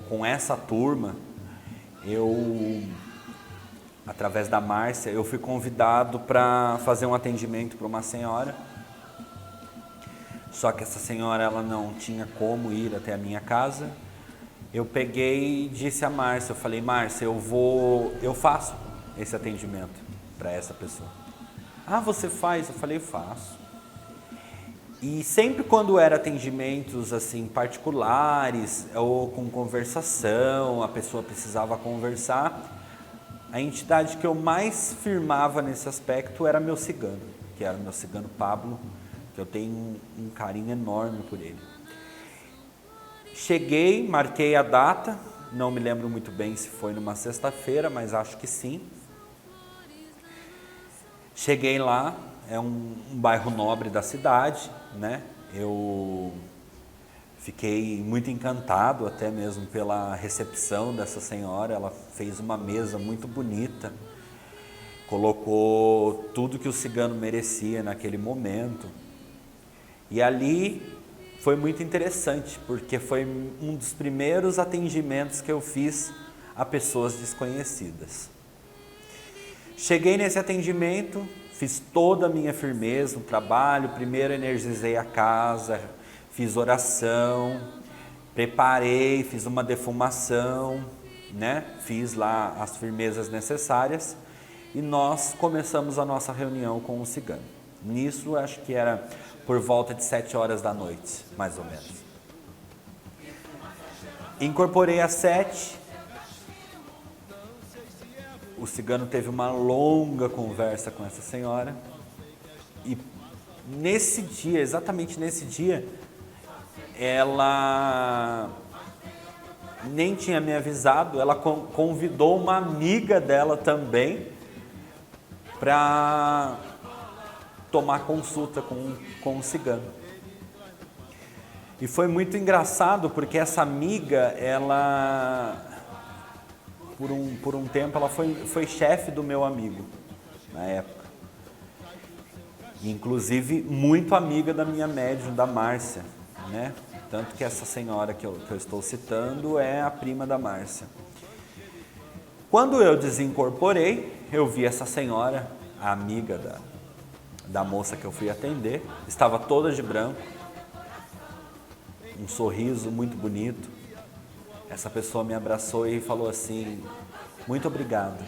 [SPEAKER 3] com essa turma, através da Márcia, eu fui convidado para fazer um atendimento para uma senhora. Só que essa senhora, ela não tinha como ir até a minha casa. Eu peguei e disse a Márcia, eu falei, Márcia, eu faço esse atendimento para essa pessoa. Ah, você faz? Eu falei, faço. E sempre quando eram atendimentos assim particulares ou com conversação, a pessoa precisava conversar, a entidade que eu mais firmava nesse aspecto era meu cigano, que era o meu cigano Pablo, que eu tenho um carinho enorme por ele. Cheguei, marquei a data, não me lembro muito bem se foi numa sexta-feira, mas acho que sim. Cheguei lá, é um bairro nobre da cidade, né? Eu fiquei muito encantado até mesmo pela recepção dessa senhora. Ela fez uma mesa muito bonita, colocou tudo que o cigano merecia naquele momento. E ali foi muito interessante, porque foi um dos primeiros atendimentos que eu fiz a pessoas desconhecidas. Cheguei nesse atendimento, fiz toda a minha firmeza no trabalho, primeiro energizei a casa, fiz oração, preparei, fiz uma defumação, né? Fiz lá as firmezas necessárias e nós começamos a nossa reunião com o cigano. Nisso, acho que era por volta de 7 horas da noite, mais ou menos. Incorporei às 7, o cigano teve uma longa conversa com essa senhora e nesse dia, exatamente nesse dia, ela nem tinha me avisado, ela convidou uma amiga dela também para tomar consulta com o cigano. E foi muito engraçado porque essa amiga, ela, por um tempo, ela foi chefe do meu amigo na época. Inclusive, muito amiga da minha médium, da Márcia, né? Tanto que essa senhora que eu estou citando é a prima da Márcia. Quando eu desincorporei, eu vi essa senhora, a amiga da moça que eu fui atender, estava toda de branco, um sorriso muito bonito. Essa pessoa me abraçou e falou assim: muito obrigada.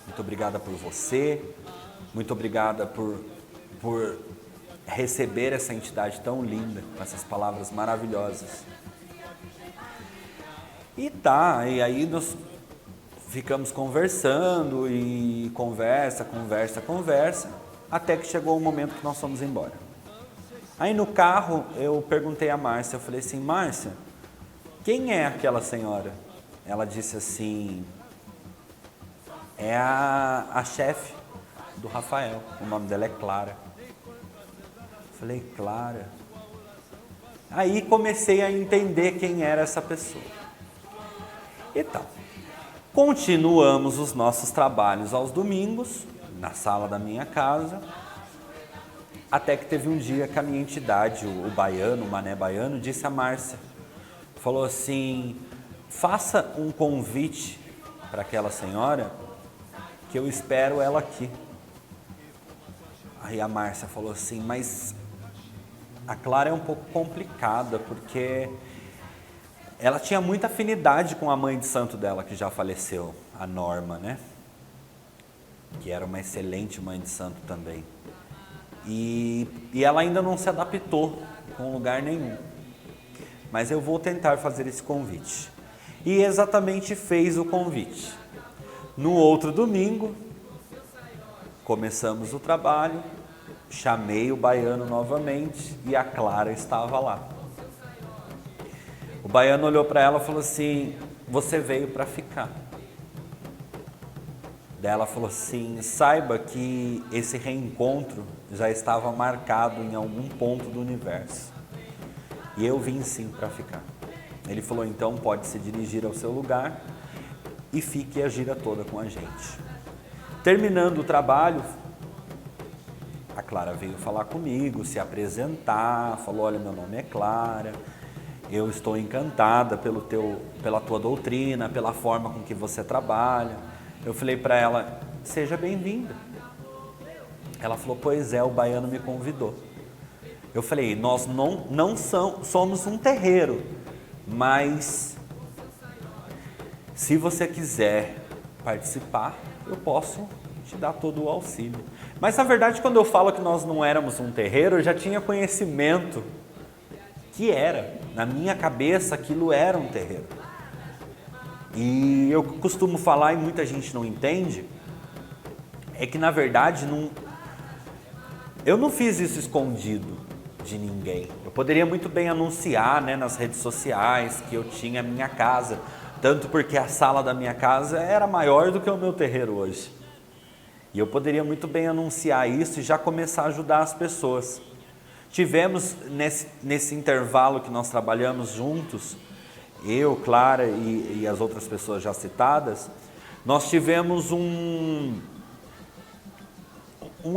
[SPEAKER 3] Muito obrigada por você, muito obrigada por receber essa entidade tão linda, com essas palavras maravilhosas. E aí nós ficamos conversando e conversa, até que chegou o momento que nós fomos embora. Aí no carro eu perguntei a Márcia, eu falei assim: Márcia, quem é aquela senhora? Ela disse assim: é a chefe do Rafael, o nome dela é Clara. Falei: Clara. Aí comecei a entender quem era essa pessoa. Então, continuamos os nossos trabalhos aos domingos, na sala da minha casa, até que teve um dia que a minha entidade, o baiano, o Mané Baiano, disse a Márcia, falou assim: faça um convite para aquela senhora, que eu espero ela aqui. Aí a Márcia falou assim: mas a Clara é um pouco complicada, porque ela tinha muita afinidade com a mãe de santo dela, que já faleceu, a Norma, né? Que era uma excelente mãe de santo também. E ela ainda não se adaptou com lugar nenhum. Mas eu vou tentar fazer esse convite. E exatamente fez o convite. No outro domingo, começamos o trabalho, chamei o baiano novamente e a Clara estava lá. O baiano olhou para ela e falou assim: você veio para ficar. Daí ela falou assim: saiba que esse reencontro já estava marcado em algum ponto do universo. E eu vim sim para ficar. Ele falou: então pode se dirigir ao seu lugar e fique a gira toda com a gente. Terminando o trabalho, a Clara veio falar comigo, se apresentar, falou: olha, meu nome é Clara, eu estou encantada pela tua doutrina, pela forma com que você trabalha. Eu falei para ela: seja bem-vinda. Ela falou: pois é, o baiano me convidou. Eu falei: nós não somos um terreiro, mas se você quiser participar, eu posso te dar todo o auxílio. Mas na verdade, quando eu falo que nós não éramos um terreiro, eu já tinha conhecimento que era. Na minha cabeça, aquilo era um terreiro. E eu costumo falar, e muita gente não entende, é que na verdade eu não fiz isso escondido de ninguém. Eu poderia muito bem anunciar, né, nas redes sociais que eu tinha a minha casa, tanto porque a sala da minha casa era maior do que o meu terreiro hoje. E eu poderia muito bem anunciar isso e já começar a ajudar as pessoas. Tivemos, nesse intervalo que nós trabalhamos juntos, eu, Clara e as outras pessoas já citadas, nós tivemos um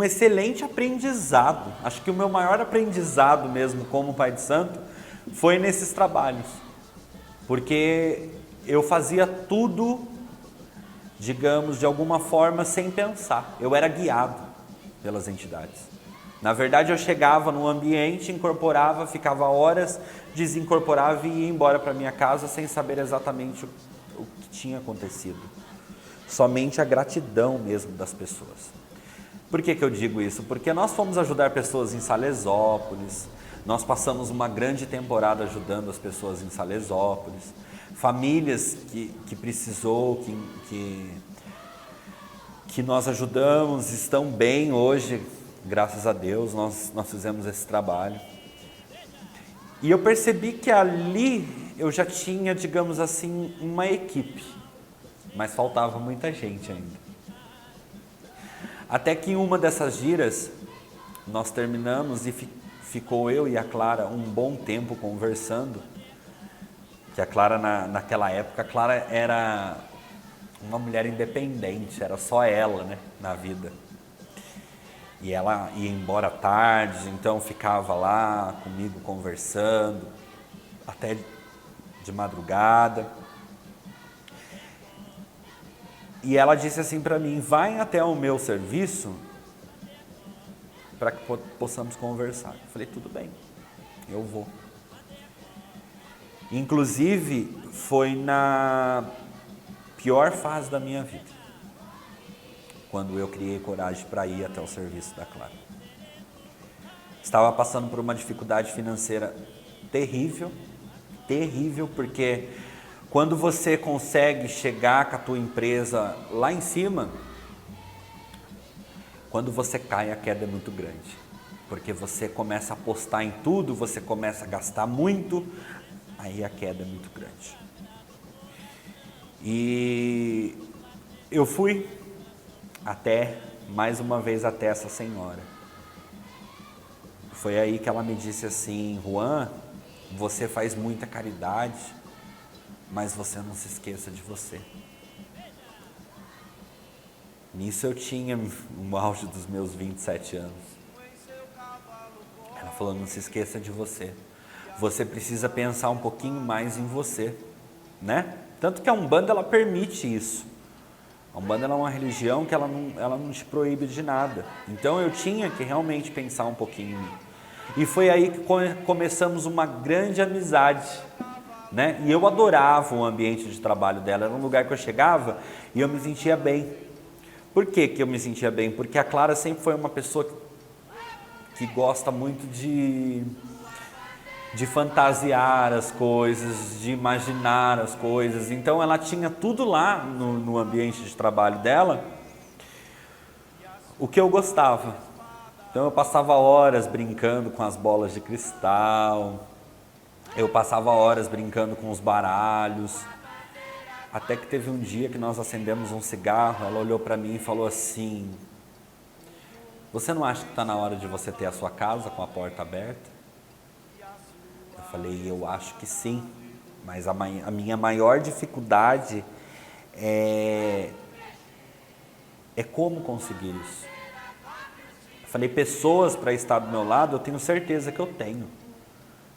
[SPEAKER 3] excelente aprendizado. Acho que o meu maior aprendizado mesmo como pai de santo foi nesses trabalhos. Porque eu fazia tudo, digamos, de alguma forma sem pensar. Eu era guiado pelas entidades. Na verdade, eu chegava no ambiente, incorporava, ficava horas, desincorporava e ia embora para minha casa sem saber exatamente o que tinha acontecido. Somente a gratidão mesmo das pessoas. Por que eu digo isso? Porque nós fomos ajudar pessoas em Salesópolis, nós passamos uma grande temporada ajudando as pessoas em Salesópolis, famílias que precisou, que nós ajudamos, estão bem hoje, graças a Deus, nós fizemos esse trabalho. E eu percebi que ali eu já tinha, digamos assim, uma equipe, mas faltava muita gente ainda. Até que em uma dessas giras, nós terminamos e ficou eu e a Clara um bom tempo conversando, que a Clara, naquela época, a Clara era uma mulher independente, era só ela, né, na vida. E ela ia embora tarde, então ficava lá comigo conversando, até de madrugada. E ela disse assim para mim, vai até o meu serviço para que possamos conversar. Eu falei, tudo bem, eu vou. Inclusive, foi na pior fase da minha vida, quando eu criei coragem para ir até o serviço da Clara. Estava passando por uma dificuldade financeira terrível, porque quando você consegue chegar com a tua empresa lá em cima, quando você cai, a queda é muito grande, porque você começa a apostar em tudo, você começa a gastar muito, aí a queda é muito grande. E eu fui mais uma vez até essa senhora. Foi aí que ela me disse assim, Juan, você faz muita caridade, mas você não se esqueça de você. Nisso eu tinha no auge dos meus 27 anos. Ela falou, não se esqueça de você. Você precisa pensar um pouquinho mais em você, né? Tanto que a Umbanda, ela permite isso. A Umbanda, ela é uma religião que ela não te proíbe de nada. Então eu tinha que realmente pensar um pouquinho em mim. E foi aí que começamos uma grande amizade, né? E eu adorava o ambiente de trabalho dela. Era um lugar que eu chegava e eu me sentia bem. Por que eu me sentia bem? Porque a Clara sempre foi uma pessoa que gosta muito de fantasiar as coisas, de imaginar as coisas. Então ela tinha tudo lá no ambiente de trabalho dela, o que eu gostava. Então eu passava horas brincando com as bolas de cristal, eu passava horas brincando com os baralhos, até que teve um dia que nós acendemos um cigarro, ela olhou para mim e falou assim, você não acha que está na hora de você ter a sua casa com a porta aberta? Eu falei, eu acho que sim, mas a minha maior dificuldade é como conseguir isso. Eu falei, pessoas para estar do meu lado, eu tenho certeza que eu tenho.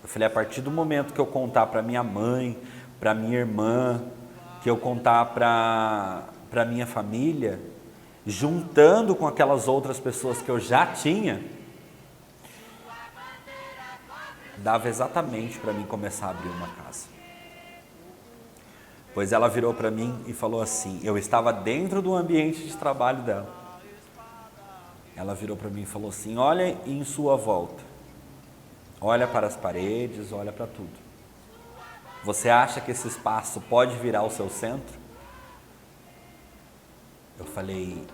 [SPEAKER 3] Eu falei, a partir do momento que eu contar para minha mãe, para minha irmã, que eu contar para minha família, juntando com aquelas outras pessoas que eu já tinha, dava exatamente para mim começar a abrir uma casa. Pois ela virou para mim e falou assim, eu estava dentro do ambiente de trabalho dela. Ela virou para mim e falou assim, olha em sua volta, olha para as paredes, olha para tudo. Você acha que esse espaço pode virar o seu centro? Eu falei,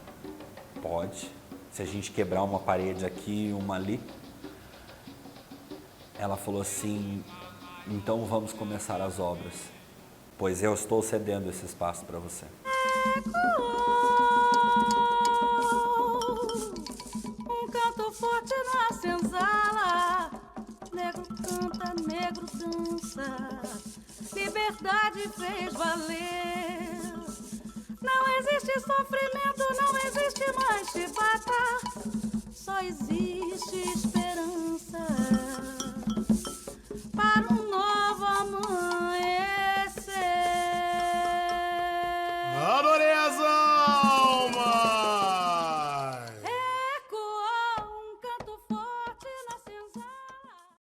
[SPEAKER 3] pode, se a gente quebrar uma parede aqui e uma ali. Ela falou assim, então vamos começar as obras, pois eu estou cedendo esse espaço para você.
[SPEAKER 1] Um canto forte na senzala, negro canta, negro dança, liberdade fez valer. Não existe sofrimento, não existe mais chibata, só existe esperança para um